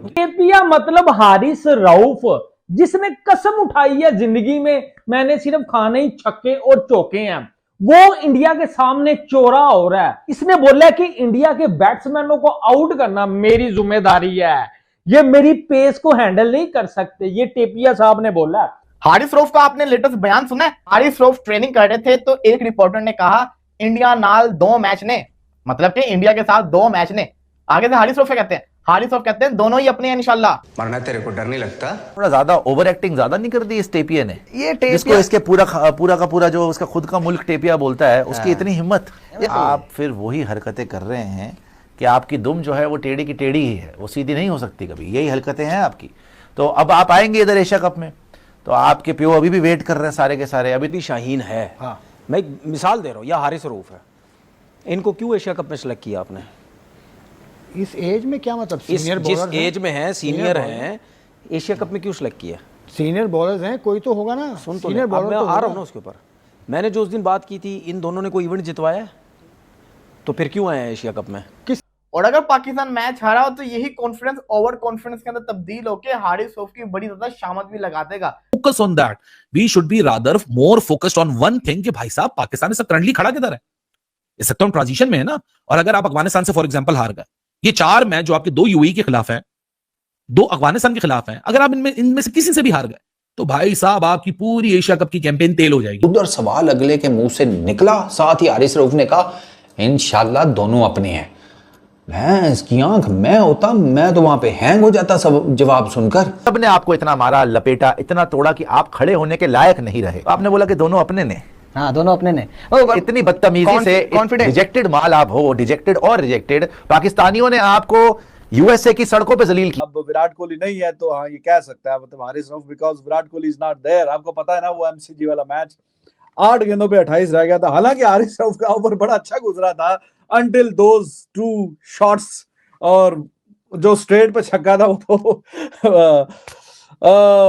केपिया मतलब हारिस रऊफ, जिसने कसम उठाई है जिंदगी में मैंने सिर्फ खाने ही छक्के और चौके हैं, वो इंडिया के सामने चोरा हो रहा है। इसने बोला कि इंडिया के बैट्समैनों को आउट करना मेरी जिम्मेदारी है, ये मेरी पेस को हैंडल नहीं कर सकते, ये टेपिया साहब ने बोला। हारिस रऊफ का आपने लेटेस्ट बयान सुना है? हारिस रऊफ ट्रेनिंग कर रहे थे तो एक रिपोर्टर ने कहा इंडिया नाल 2 मैच ने, मतलब कि इंडिया के साथ 2 मैच ने। आगे से हारिस रऊफ कहते हैं, हारिस रऊफ कहते हैं दोनों ही अपने हैं इंशाल्लाह। मरना तेरे को डर नहीं लगता? थोड़ा ज्यादा ओवर एक्टिंग ज्यादा नहीं कर दी इस टेपिया ने? ये जिसको इसके पूरा का पूरा जो उसका खुद का मुल्क टेपिया बोलता है, उसकी इतनी हिम्मत। आप फिर वही हरकतें कर रहे हैं कि आपकी दुम जो है वो टेढ़ी की टेढ़ी ही है, वो सीधी नहीं हो सकती कभी। यही हरकतें हैं आपकी। तो अब आप आएंगे इधर एशिया कप में, तो आपके प्यो अभी भी वेट कर रहे हैं सारे के सारे। अभी भी शाहीन है। हाँ। मैं एक मिसाल दे रहा हूँ, या हारिस रऊफ है, इनको क्यों एशिया कप में सिलेक्ट किया आपने? इस एज में क्या मतलब? सीनियर जिस एज में हैं, सीनियर हैं, एशिया कप में क्यों सिलेक्ट किया? सीनियर बॉलर्स हैं, कोई तो होगा ना। सुन तो सीनियर मैं बॉलर आ रहा हूँ ना उसके ऊपर। मैंने जो उस दिन बात की थी, इन दोनों ने कोई इवेंट जितवाया, तो फिर क्यों आए हैं एशिया कप में? और अगर पाकिस्तान मैच हारा हो तो यही कॉन्फिडेंस ओवर कॉन्फिडेंस के अंदर तब्दील होकर हारिस रऊफ की बड़ी ज्यादा शामत भी लगा देगा। Focus on that, we should be rather more focused on one thing कि भाई साहब पाकिस्तान इस करंटली खड़ा किधर है? इस वक्त हम ट्रांजिशन में है ना। और अगर आप अफगानिस्तान से फॉर एग्जांपल हार गए, ये 4 मैच जो आपके 2 यूएई के खिलाफ हैं, 2 अफगानिस्तान के खिलाफ हैं, अगर आप इनमें से किसी से भी हार गए तो भाई साहब आपकी पूरी एशिया कप की कैंपेन तेल हो जाएगी। उधर सवाल अगले के मुंह से निकला, साथ ही हारिस रऊफ ने कहा इंशाल्लाह दोनों अपने हैं। भैंस की आंख मैं होता, मैं तो वहां पे हैंग हो जाता सब जवाब सुनकर। सबने आपको इतना मारा, लपेटा, इतना तोड़ा कि आप खड़े होने के लायक नहीं रहे। आपने बोला कि दोनों अपने ने। हाँ, दोनों अपने ने। इतनी बदतमीजी से रिजेक्टेड माल आप हो, डिजेक्टेड और रिजेक्टेड। पाकिस्तानियों ने आपको यूएसए की सड़कों पे जलील किया। अब विराट कोहली नहीं है तो हाँ ये कह सकता है मतलब Haris Rauf, because Virat Kohli is not there. आपको पता है ना वो एमसीजी वाला मैच 8 गेंदों पे 28 रह गया था। हालांकि हारिस रऊफ का ओवर बड़ा अच्छा गुजरा था until those 2 shots, और जो स्ट्रेट पे छक्का था वो तो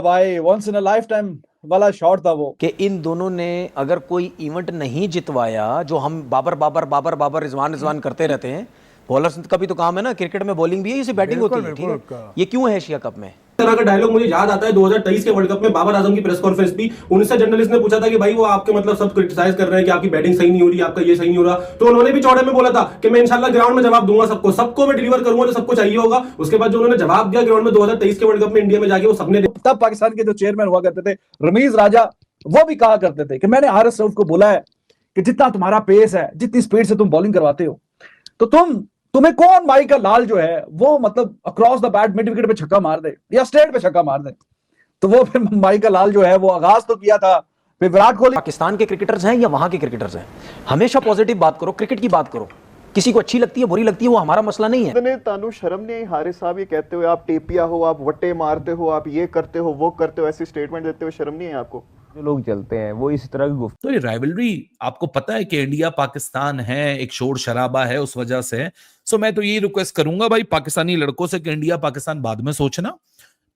भाई once in a lifetime वाला शॉट था वो। कि इन दोनों ने अगर कोई इवेंट नहीं जितवाया, जो हम बाबर रिजवान करते रहते हैं, बॉलर्स का भी तो काम है ना, क्रिकेट में बॉलिंग भी है, इसे बैटिंग होती है, ठीक है? ये क्यों है एशिया कप में? तरह का डायलॉग मुझे याद आता है 2023 के वर्ल्ड कप में बाबर आजम की प्रेस कॉन्फ्रेंस भी, उनसे जर्नलिस्ट ने पूछा था कि भाई वो आपके मतलब सब क्रिटिसाइज कर रहे हैं कि आपकी बैटिंग सही नहीं हो रही, आपका ये सही नहीं हो रहा, तो उन्होंने भी चौड़े में बोला था कि मैं इंशाल्लाह ग्राउंड में जवाब दूंगा, सबको मैं डिलीवर करूंगा जो सबको चाहिए होगा। उसके बाद जो उन्होंने जवाब दिया ग्राउंड में 2023 के वर्ल्ड कप में इंडिया में जाके, वो सबने तब पाकिस्तान के जो चेयरमैन हुआ करते थे रमीज राजा, वो भी कहा करते थे कि मैंने हारिस रऊफ को बोला है कि जितना तुम्हारा पेस है, जितनी स्पीड से तुम बॉलिंग करवाते हो, तो तुम्हें कौन माइकल लाल जो है वो मतलब across the bat mid wicket पे छक्का मार दे या स्ट्रेट पे छक्का मार दे। तो वो फिर माइकल लाल जो है वो आगाज तो किया था, फिर विराट कोहली। पाकिस्तान के क्रिकेटर्स हैं या वहां के क्रिकेटर्स हैं, हमेशा पॉजिटिव बात करो, क्रिकेट की बात करो। किसी को अच्छी लगती है, बुरी लगती है, वो हमारा मसला नहीं है। तानू शर्म नहीं आई हारिस साहब ये कहते हुए, आप टेपिया हो, आप वट्टे मारते हो, आप ये करते हो, वो करते हो, ऐसी स्टेटमेंट देते हुए शर्म नहीं है आपको? जो लोग चलते हैं वो इस तरह की तो ये राइवलरी आपको पता है कि इंडिया पाकिस्तान है, एक शोर शराबा है उस वजह से। सो मैं तो यही रिक्वेस्ट करूंगा भाई पाकिस्तानी लड़कों से कि इंडिया पाकिस्तान बाद में सोचना,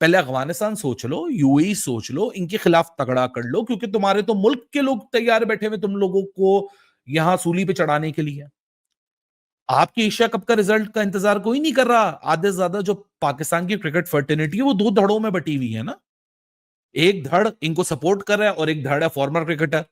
पहले अफगानिस्तान सोच लो, यूएई सोच लो, इनके खिलाफ तगड़ा कर लो, क्योंकि तुम्हारे तो मुल्क के लोग तैयार बैठे हुए तुम लोगों को यहां सूली पे चढ़ाने के लिए। आपकी एशिया कप का रिजल्ट का इंतजार कोई नहीं कर रहा। आधे से ज्यादा जो पाकिस्तान की क्रिकेट फर्टिनिटी है वो 2 धड़ों में बटी हुई है ना। एक धड़ इनको सपोर्ट कर रहा है और एक धड़ है फॉर्मर क्रिकेटर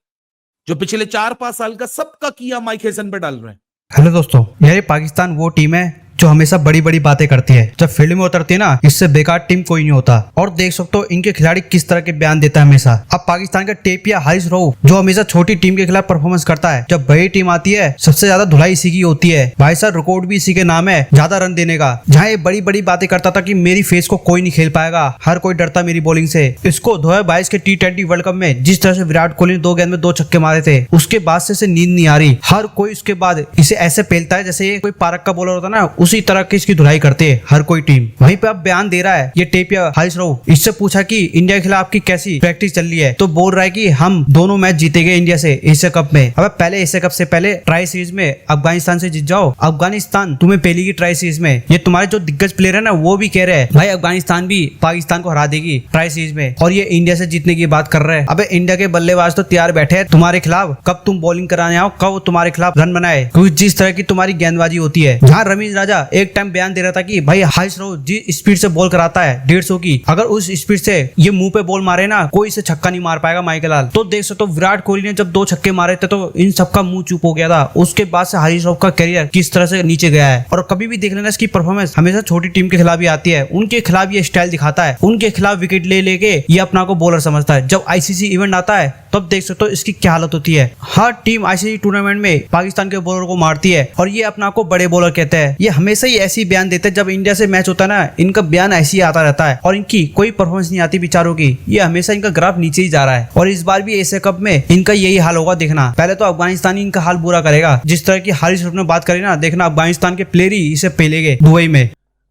जो पिछले 4-5 साल का सबका किया माइक हेसन पे डाल रहे हैं। हेलो दोस्तों, ये पाकिस्तान वो टीम है जो हमेशा बड़ी बड़ी बातें करती है, जब फील्ड में उतरती है ना, इससे बेकार टीम कोई नहीं होता। और देख सकते हो इनके खिलाड़ी किस तरह के बयान देता है हमेशा। अब पाकिस्तान का टेपिया हारिस रऊफ जो हमेशा छोटी टीम के खिलाफ परफॉर्मेंस करता है, जब बड़ी टीम आती है सबसे ज्यादा धुलाई इसी की होती है। भाई साहब रिकॉर्ड भी इसी के नाम है, ज्यादा रन देने का। जहाँ ये बड़ी बड़ी बातें करता था कि मेरी फेस को कोई नहीं खेल पाएगा, हर कोई डरता मेरी बॉलिंग से। इसको 2022 के T20 वर्ल्ड कप में जिस तरह से विराट कोहली ने 2 गेंद में 2 छक्के मारे थे, उसके बाद से नींद नहीं आ रही। हर कोई उसके बाद इसे ऐसे पेलता है जैसे ये कोई पार्क का बॉलर होता है ना, उसी तरह की इसकी धुलाई करती है हर कोई टीम। वहीं पे अब बयान दे रहा है ये टेपिया हारिस रऊफ। इससे पूछा कि इंडिया के खिलाफ की कैसी प्रैक्टिस चल रही है, तो बोल रहा है कि हम दोनों मैच जीतेंगे इंडिया से एशिया कप में। अब पहले एशिया कप से पहले ट्राई सीरीज में अफगानिस्तान से जीत जाओ। अफगानिस्तान तुम्हें पहली की ट्राई सीरीज में। ये तुम्हारे जो दिग्गज प्लेयर है ना वो भी कह रहे हैं भाई अफगानिस्तान भी पाकिस्तान को हरा देगी ट्राई सीरीज में, और ये इंडिया से जीतने की बात कर रहे हैं। अबे इंडिया के बल्लेबाज तो तैयार बैठे हैं तुम्हारे खिलाफ, कब तुम बॉलिंग कराने आओ, कब तुम्हारे खिलाफ रन बनाए, क्योंकि जिस तरह की तुम्हारी गेंदबाजी होती है। जहाँ रमीज राजा एक टाइम बयान दे रहा था कि भाई हारिस रऊफ जिस स्पीड से बॉल कराता है 150 की, अगर उस स्पीड से ये मुंह पे बॉल मारे ना कोई इसे छक्का नहीं मार पाएगा माइकल लाल। तो देख सकते हो विराट कोहली ने जब 2 छक्के मारे थे तो इन सबका मुंह चुप हो गया था। उसके बाद से हारिस रऊफ का करियर किस तरह से नीचे गया है। और कभी भी देख लेना इसकी परफॉर्मेंस हमेशा छोटी टीम के खिलाफ ही आती है, उनके खिलाफ ये स्टाइल दिखाता है, उनके खिलाफ विकेट ले लेके ये अपना को बॉलर समझता है। जब आईसीसी इवेंट आता है तब देख सकते हो इसकी क्या हालत होती है। हर टीम आईसीसी टूर्नामेंट में पाकिस्तान के बॉलर को मारती है और ये अपना को बड़े बॉलर कहते हैं। ये हमेशा ही ऐसी बयान देते हैं, जब इंडिया से मैच होता है ना इनका बयान ऐसे ही आता रहता है और इनकी कोई परफॉर्मेंस नहीं आती बेचारों की। ये हमेशा इनका ग्राफ नीचे ही जा रहा है और इस बार भी एशिया कप में इनका यही हाल होगा। देखना पहले तो अफगानिस्तान ही इनका हाल बुरा करेगा। जिस तरह की हारिस रऊफ ने बात करी ना, देखना अफगानिस्तान के प्लेयर ही इसे पहलेंगे दुबई में।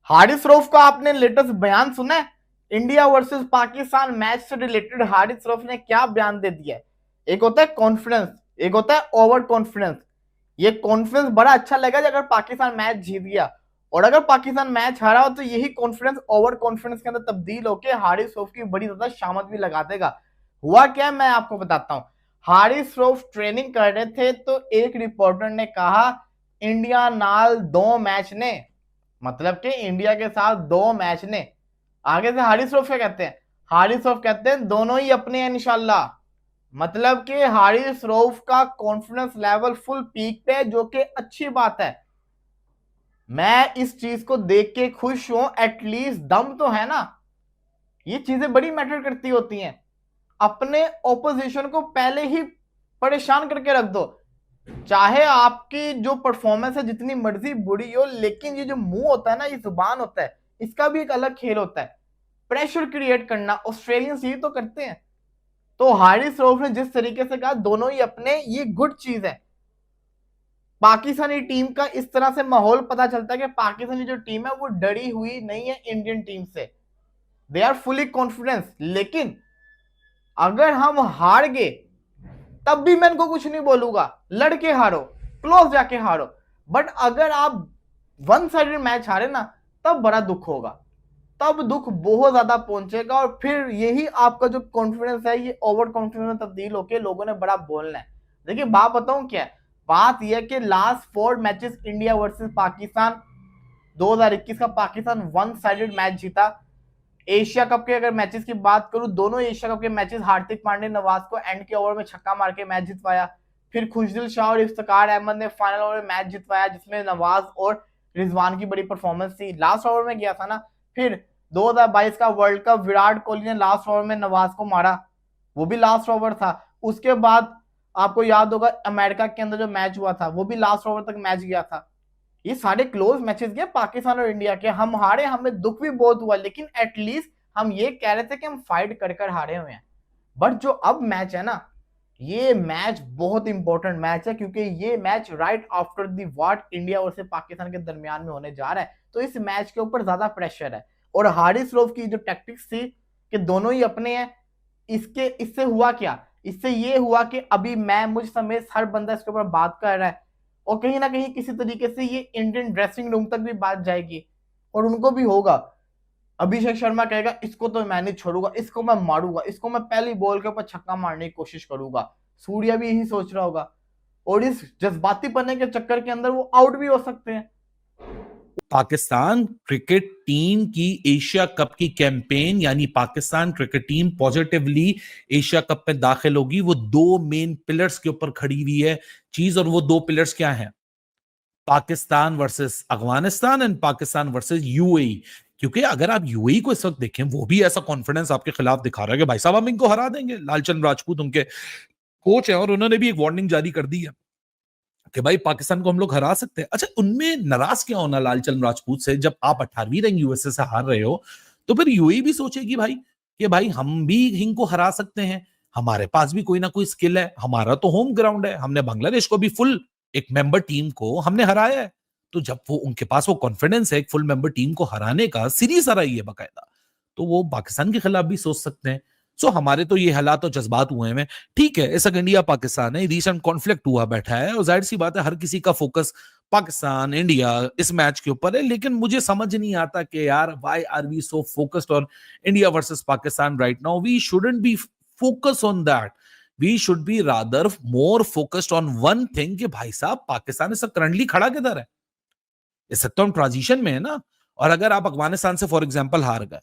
हारिस रऊफ का आपने लेटेस्ट बयान सुना है? इंडिया वर्सेस पाकिस्तान मैच से रिलेटेड हारिस रऊफ ने क्या बयान दे दिया है। एक होता है कॉन्फिडेंस, एक होता है ओवर कॉन्फिडेंस। ये कॉन्फिडेंस बड़ा अच्छा लगेगा अगर पाकिस्तान मैच जीत गया, और अगर पाकिस्तान मैच हारा हो तो यही कॉन्फिडेंस ओवर कॉन्फिडेंस के अंदर तब्दील होकर हारिस रऊफ की बड़ी ज्यादा शामत भी लगा देगा। हुआ क्या मैं आपको बताता हूं। हारिस रऊफ ट्रेनिंग कर रहे थे तो एक रिपोर्टर ने कहा इंडिया नाल 2 मैच ने, मतलब कि इंडिया के साथ 2 मैच ने। आगे से हारिस रऊफ क्या कहते हैं? हारिस रऊफ कहते हैं दोनों ही अपने हैं इंशाल्लाह। मतलब कि हारिस रऊफ का कॉन्फिडेंस लेवल फुल पीक पे है, जो कि अच्छी बात है। मैं इस चीज को देख के खुश हूं, एटलीस्ट दम तो है ना। ये चीजें बड़ी मैटर करती होती हैं। अपने ऑपोजिशन को पहले ही परेशान करके रख दो, चाहे आपकी जो परफॉर्मेंस है जितनी मर्जी बुरी हो, लेकिन ये जो मुंह होता है ना, ये जुबान होता है, इसका भी एक अलग खेल होता है। प्रेशर क्रिएट करना ऑस्ट्रेलियंस यही तो करते हैं। तो हारिस रऊफ ने जिस तरीके से कहा दोनों ही अपने, ये गुड चीज है। पाकिस्तानी टीम का इस तरह से माहौल पता चलता है कि पाकिस्तानी जो टीम है वो डरी हुई नहीं है इंडियन टीम से, दे आर फुली कॉन्फिडेंस। लेकिन अगर हम हार गए तब भी मैं इनको कुछ नहीं बोलूंगा, लड़के हारो, क्लोज जाके हारो। बट अगर आप 1 साइडेड मैच हारे ना तब बड़ा दुख होगा, तब दुख बहुत ज्यादा पहुंचेगा और फिर यही आपका जो कॉन्फिडेंस है ये ओवर कॉन्फिडेंस में तब्दील होकर लोगों ने बड़ा बोलना है। देखिए बात बताऊं क्या है, बात यह कि last 4 matches India versus Pakistan 2021 का पाकिस्तान 1 साइडेड मैच जीता। एशिया कप के अगर मैचेस की बात करूं, दोनों एशिया कप के मैचेस हार्दिक पांड्या नवाज को एंड के ओवर में छक्का मार के मैच जितवाया। फिर खुशदिल शाह और इफ्तिकार अहमद ने फाइनल ओवर में मैच जितवाया, जिसमें नवाज और रिजवान की बड़ी परफॉर्मेंस थी। लास्ट ओवर में गया था ना। फिर 2022 का वर्ल्ड कप विराट कोहली ने लास्ट ओवर में नवाज को मारा, वो भी लास्ट ओवर था। उसके बाद आपको याद होगा अमेरिका के अंदर जो मैच हुआ था वो भी लास्ट ओवर तक मैच गया था। ये सारे क्लोज मैचेस गए पाकिस्तान और इंडिया के। हम हारे, हमें दुख भी बहुत हुआ, लेकिन एटलीस्ट हम ये कह रहे थे कि हम फाइट कर कर हारे हुए हैं। बट जो अब मैच है ना, ये मैच बहुत इंपॉर्टेंट मैच है, क्योंकि ये match right after the war India और पाकिस्तान के दरमियान में होने जा रहा है। तो इस मैच के ऊपर ज्यादा प्रेशर है। और हारिस रऊफ की जो टैक्टिक्स थी कि दोनों ही अपने हैं, इससे हुआ क्या? इससे ये हुआ कि अभी मैं मुझ समेत हर बंदा इसके ऊपर बात कर रहा है, और कहीं ना कहीं किसी तरीके से ये इंडियन ड्रेसिंग रूम तक भी बात जाएगी और उनको भी होगा। अभिषेक शर्मा कहेगा इसको तो मैं नहीं छोड़ूंगा, इसको मैं मारूंगा, इसको मैं पहली बॉल के ऊपर छक्का मारने की कोशिश करूंगा। सूर्या भी यही सोच रहा होगा, और इस जज्बाती पन्ने के चक्कर के अंदर वो आउट भी हो सकते हैं। पाकिस्तान क्रिकेट टीम की एशिया कप की कैंपेन, यानी Pakistan cricket team positively Asia cup में दाखिल होगी, वो 2 मेन पिलर्स के ऊपर खड़ी हुई है चीज। और वो 2 पिलर्स क्या हैं? Pakistan versus Afghanistan and Pakistan versus UAE. क्योंकि अगर आप यूएई को इस वक्त देखें, वो भी ऐसा कॉन्फिडेंस आपके खिलाफ दिखा रहा है कि भाई साहब हम इनको हरा देंगे। लालचंद राजपूत उनके कोच हैं और उन्होंने भी एक वार्निंग जारी कर दी है कि भाई पाकिस्तान को हम लोग हरा सकते हैं। अच्छा, उनमें नाराज क्या होना लालचंद राजपूत से? जब आप 18वीं रैंक यूएसए से हार रहे हो तो फिर यूएई भी सोचेगी भाई कि भाई हम भी इनको हरा सकते हैं, हमारे पास भी कोई ना कोई स्किल है, हमारा तो होम ग्राउंड है, हमने बांग्लादेश को भी फुल एक मेंबर टीम को हमने हराया है, तो जब वो उनके पास वो कॉन्फिडेंस है एक फुल मेंबर टीम को हराने का, सीरीज हराई है बाकायदा, तो वो पाकिस्तान के खिलाफ भी सोच सकते हैं। सो हमारे तो ये हालात और जज्बात हुए हैं, ठीक है, ऐसा इंडिया पाकिस्तान है, रिसेंट कॉन्फ्लिक्ट हुआ बैठा है और जाहिर सी बात है हर किसी का फोकस पाकिस्तान इंडिया इस मैच के ऊपर है, लेकिन मुझे समझ नहीं आता कि यार why are we so focused on India versus Pakistan right now. We shouldn't be focus on that, we should be rather more focused on one thing कि भाई साहब पाकिस्तान इस करंटली खड़ा किधर है, इस वक्त तो हम ट्रांजिशन में है ना। और अगर आप अफगानिस्तान से फॉर एग्जांपल हार गए,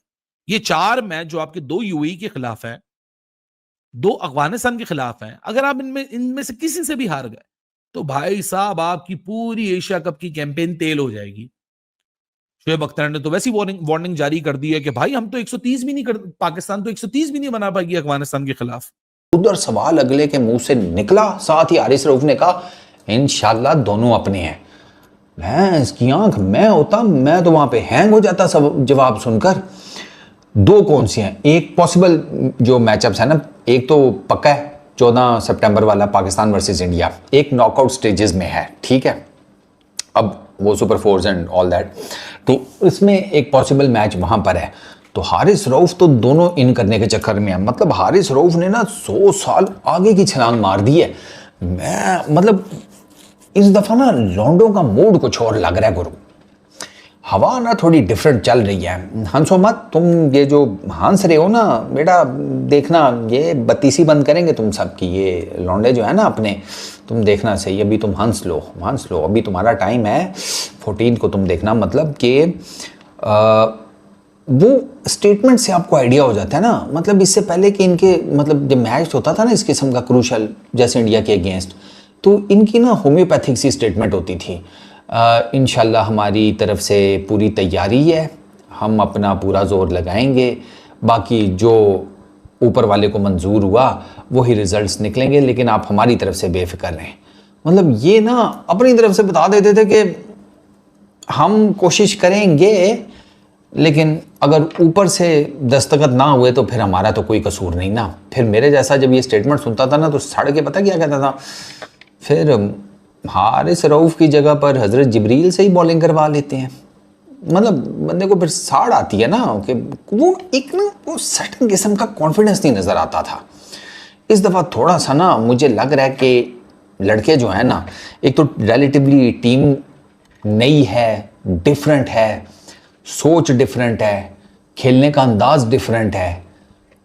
ये 4 मैच जो आपके 2 यूएई के खिलाफ है, 2 अफगानिस्तान के खिलाफ हैं, अगर आप इनमें से किसी से भी हार गए तो भाई साहब आपकी पूरी एशिया कप की कैंपेन तेल हो जाएगी। शोएब अख्तर ने तो वैसी वार्निंग जारी कर दी है कि भाई हम तो 130 भी नहीं कर, पाकिस्तान तो 130 भी नहीं बना पाएगी अफगानिस्तान के खिलाफ। उधर सवाल अगले के मुंह से निकला, साथ ही हारिस रऊफ ने कहा इंशाल्लाह दोनों अपने हैं। भैंस की आंख, मैं होता मैं तो वहां पे हैंग हो जाता सब जवाब सुनकर। 2 कौन सी हैं? एक पॉसिबल जो मैचअप्स है ना, एक तो पक्का है 14 सितंबर वाला पाकिस्तान वर्सेस इंडिया, एक नॉकआउट स्टेजेस में है, ठीक है, अब वो super force and all that, तो इसमें एक पॉसिबल मैच वहां पर है। तो हारिस रऊफ तो दोनों इन करने के चक्कर में है, मतलब हारिस रऊफ ने ना 100 साल आगे की छलांग मार दी है। मैं मतलब इस दफा ना लॉन्डो का मूड कुछ और लग रहा है गुरु, हवा ना थोड़ी डिफरेंट चल रही है। हंसो मत तुम, ये जो हंस रहे हो ना बेटा, देखना ये बत्तीसी बंद करेंगे तुम सबकी, ये लौंडे जो है ना अपने, तुम देखना सही, अभी तुम हंस लो, अभी तुम्हारा टाइम है 14 को, तुम देखना। मतलब कि वो स्टेटमेंट से आपको आइडिया हो जाता है ना, मतलब इससे पहले कि इनके मतलब जब मैच होता था ना इस किस्म का क्रूशल जैसे इंडिया के अगेंस्ट, तो इनकी ना होम्योपैथिक सी स्टेटमेंट होती थी, इंशाल्लाह हमारी तरफ से पूरी तैयारी है, हम अपना पूरा जोर लगाएंगे, बाकी जो ऊपर वाले को मंजूर हुआ वही रिजल्ट्स निकलेंगे, लेकिन आप हमारी तरफ से बेफिक्र रहें। मतलब ये ना अपनी तरफ से बता देते थे कि हम कोशिश करेंगे, लेकिन अगर ऊपर से दस्तखत ना हुए तो फिर हमारा तो कोई कसूर नहीं ना। फिर मेरे जैसा जब ये स्टेटमेंट सुनता था ना तो सड़ के पता क्या कहता था, फिर हारिस रऊफ की जगह पर हजरत जिब्रील से ही बॉलिंग करवा लेते हैं। मतलब बंदे को फिर साड़ आती है ना कि वो एक ना वो सर्टेन किस्म का कॉन्फिडेंस नहीं नज़र आता था। इस दफ़ा थोड़ा सा ना मुझे लग रहा है कि लड़के जो है ना, एक तो रिलेटिवली टीम नई है, डिफरेंट है, सोच डिफरेंट है, खेलने का अंदाज डिफरेंट है,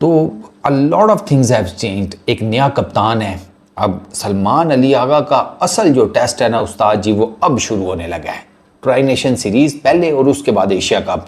तो a lot of things have changed. एक नया कप्तान है, अब सलमान अली आगा का असल जो टेस्ट है ना उस्ताद जी, वो अब शुरू होने लगा है। ट्राई नेशन सीरीज पहले और उसके बाद एशिया कप।